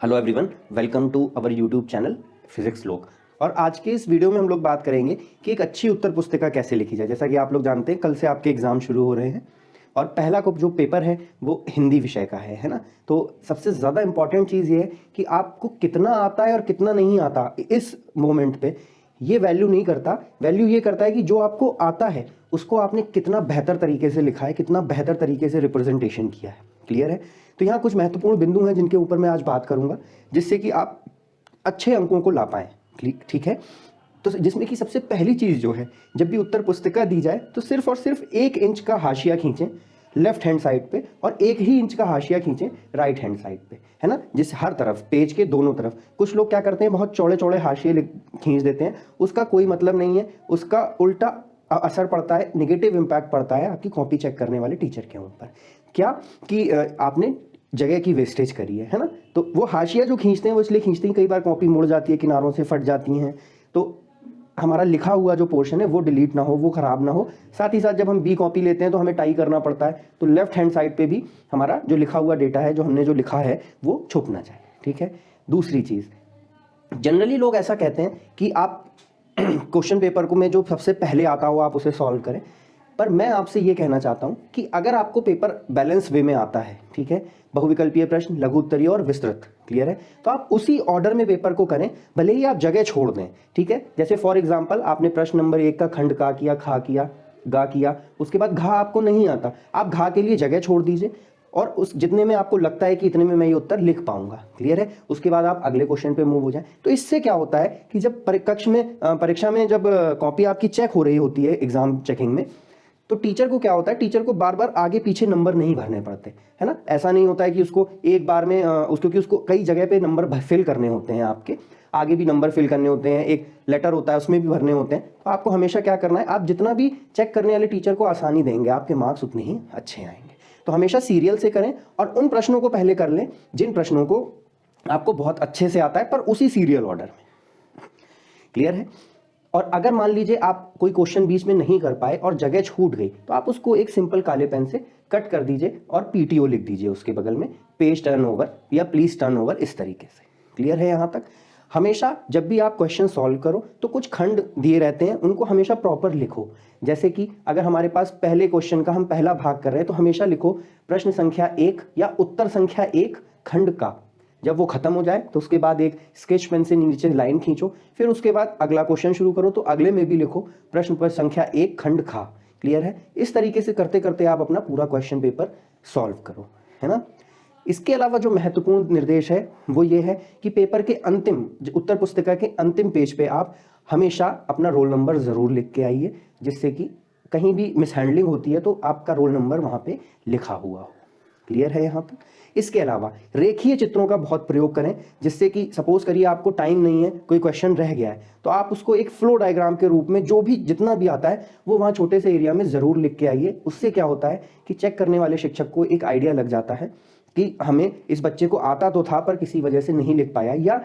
Hello everyone, welcome to our YouTube channel physics लोग। और आज के इस वीडियो में हम लोग बात करेंगे कि एक अच्छी उत्तर पुस्तिका कैसे लिखी जाए। जैसा कि आप लोग जानते हैं, कल से आपके एग्जाम शुरू हो रहे हैं और पहला जो पेपर है वो हिंदी विषय का है ना। तो सबसे ज़्यादा इंपॉर्टेंट चीज़ ये है कि आपको कितना आता है और कितना नहीं आता इस मोमेंट पे ये वैल्यू नहीं करता। वैल्यू ये करता है कि जो आपको आता है उसको आपने कितना बेहतर तरीके से लिखा है, कितना बेहतर तरीके से रिप्रेजेंटेशन किया है। क्लियर है? तो यहाँ कुछ महत्वपूर्ण बिंदु हैं जिनके ऊपर मैं आज बात करूंगा, जिससे कि आप अच्छे अंकों को ला पाएं। ठीक है? तो जिसमें कि सबसे पहली चीज़ जो है, जब भी उत्तर पुस्तिका दी जाए तो सिर्फ और सिर्फ 1 इंच का हाशिया खींचें लेफ्ट हैंड साइड पे और 1 ही इंच का हाशिया खींचें राइट हैंड साइड पे, है ना। जिस हर तरफ, पेज के दोनों तरफ। कुछ लोग क्या करते हैं, बहुत चौड़े चौड़े हाशिए खींच देते हैं। उसका कोई मतलब नहीं है, उसका उल्टा असर पड़ता है, नेगेटिव इम्पैक्ट पड़ता है आपकी कॉपी चेक करने वाले टीचर के ऊपर। क्या कि आपने जगह की वेस्टेज करी है ना। तो वो हाशिया जो खींचते हैं वो इसलिए खींचते हैं, कई बार कॉपी मुड़ जाती है, किनारों से फट जाती हैं, तो हमारा लिखा हुआ जो पोर्शन है वो डिलीट ना हो, वो खराब ना हो। साथ ही साथ जब हम बी कॉपी लेते हैं तो हमें टाई करना पड़ता है, तो लेफ्ट हैंड साइड पे भी हमारा जो लिखा हुआ डेटा है, जो हमने जो लिखा है, वो छुप ना जाए। ठीक है। दूसरी चीज़, जनरली लोग ऐसा कहते हैं कि आप क्वेश्चन पेपर को में जो सबसे पहले आता हो आप उसे सॉल्व करें, पर मैं आपसे ये कहना चाहता हूं कि अगर आपको पेपर बैलेंस वे में आता है, ठीक है, बहुविकल्पीय प्रश्न, लघु उत्तरीय और विस्तृत, क्लियर है, तो आप उसी ऑर्डर में पेपर को करें, भले ही आप जगह छोड़ दें। ठीक है। जैसे फॉर एग्जांपल आपने प्रश्न नंबर 1 का खंड का किया, खा किया, गा किया, उसके बाद घा आपको नहीं आता, आप घा के लिए जगह छोड़ दीजिए और उस जितने में आपको लगता है कि इतने में मैं ये उत्तर लिख पाऊंगा, क्लियर है, उसके बाद आप अगले क्वेश्चन पे मूव हो जाए। तो इससे क्या होता है कि जब परीक्षा में जब कॉपी आपकी चेक हो रही होती है एग्जाम चेकिंग में, तो टीचर को क्या होता है, टीचर को बार बार आगे पीछे नंबर नहीं भरने पड़ते, है ना। ऐसा नहीं होता है कि उसको एक बार में क्योंकि उसको कई जगह पे नंबर फिल करने होते हैं, आपके आगे भी नंबर फिल करने होते हैं, एक लेटर होता है उसमें भी भरने होते हैं। तो आपको हमेशा क्या करना है, आप जितना भी चेक करने वाले टीचर को आसानी देंगे, आपके मार्क्स उतने ही अच्छे आएंगे। तो हमेशा सीरियल से करें और उन प्रश्नों को पहले कर लें जिन प्रश्नों को आपको बहुत अच्छे से आता है, पर उसी सीरियल ऑर्डर में। क्लियर है? और अगर मान लीजिए आप कोई क्वेश्चन बीच में नहीं कर पाए और जगह छूट गई, तो आप उसको एक सिंपल काले पेन से कट कर दीजिए और पीटीओ लिख दीजिए उसके बगल में, पेज टर्न ओवर या प्लीज टर्न ओवर, इस तरीके से। क्लियर है यहाँ तक? हमेशा जब भी आप क्वेश्चन सॉल्व करो तो कुछ खंड दिए रहते हैं, उनको हमेशा प्रॉपर लिखो। जैसे कि अगर हमारे पास पहले क्वेश्चन का हम पहला भाग कर रहे हैं तो हमेशा लिखो प्रश्न संख्या 1 या उत्तर संख्या 1 खंड का। जब वो खत्म हो जाए तो उसके बाद एक स्केच पेन से नीचे लाइन खींचो, फिर उसके बाद अगला क्वेश्चन शुरू करो तो अगले में भी लिखो प्रश्न पर संख्या 1 खंड खा। क्लियर है? इस तरीके से करते करते आप अपना पूरा क्वेश्चन पेपर सॉल्व करो, है ना। इसके अलावा जो महत्वपूर्ण निर्देश है वो ये है कि पेपर के अंतिम, उत्तर पुस्तिका के अंतिम पेज पे आप हमेशा अपना रोल नंबर जरूर लिख के आइए, जिससे कि कहीं भी मिसहैंडलिंग होती है तो आपका रोल नंबर वहां पे लिखा हुआ हो। क्लियर है यहाँ तक? इसके अलावा रेखीय चित्रों का बहुत प्रयोग करें, जिससे कि सपोज करिए आपको टाइम नहीं है, कोई क्वेश्चन रह गया है, तो आप उसको एक फ्लो डायग्राम के रूप में जो भी जितना भी आता है वो वहाँ छोटे से एरिया में जरूर लिख के आइए। उससे क्या होता है कि चेक करने वाले शिक्षक को एक आइडिया लग जाता है कि हमें इस बच्चे को आता तो था पर किसी वजह से नहीं लिख पाया, या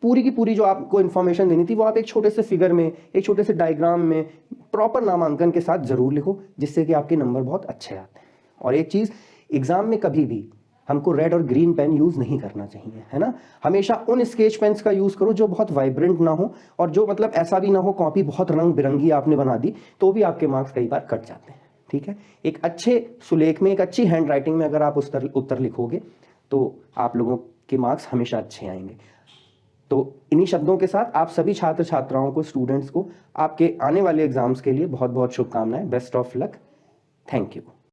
पूरी की पूरी जो आपको इन्फॉर्मेशन देनी थी वो आप एक छोटे से फिगर में, एक छोटे से डायग्राम में प्रॉपर नामांकन के साथ जरूर लिखो, जिससे कि आपके नंबर बहुत अच्छे आते हैं। और एक चीज, एग्जाम में कभी भी हमको रेड और ग्रीन पेन यूज नहीं करना चाहिए, है ना। हमेशा उन स्केच पेन्स का यूज करो जो बहुत वाइब्रेंट ना हो और जो मतलब ऐसा भी ना हो कॉपी बहुत रंग बिरंगी आपने बना दी तो भी आपके मार्क्स कई बार कट जाते हैं। ठीक है। एक अच्छे सुलेख में, एक अच्छी हैंड राइटिंग में अगर आप उत्तर लिखोगे तो आप लोगों के मार्क्स हमेशा अच्छे आएंगे। तो इन्हीं शब्दों के साथ आप सभी छात्र छात्राओं को, स्टूडेंट्स को आपके आने वाले एग्जाम्स के लिए बहुत बहुत शुभकामनाएं। Best of luck. Thank you.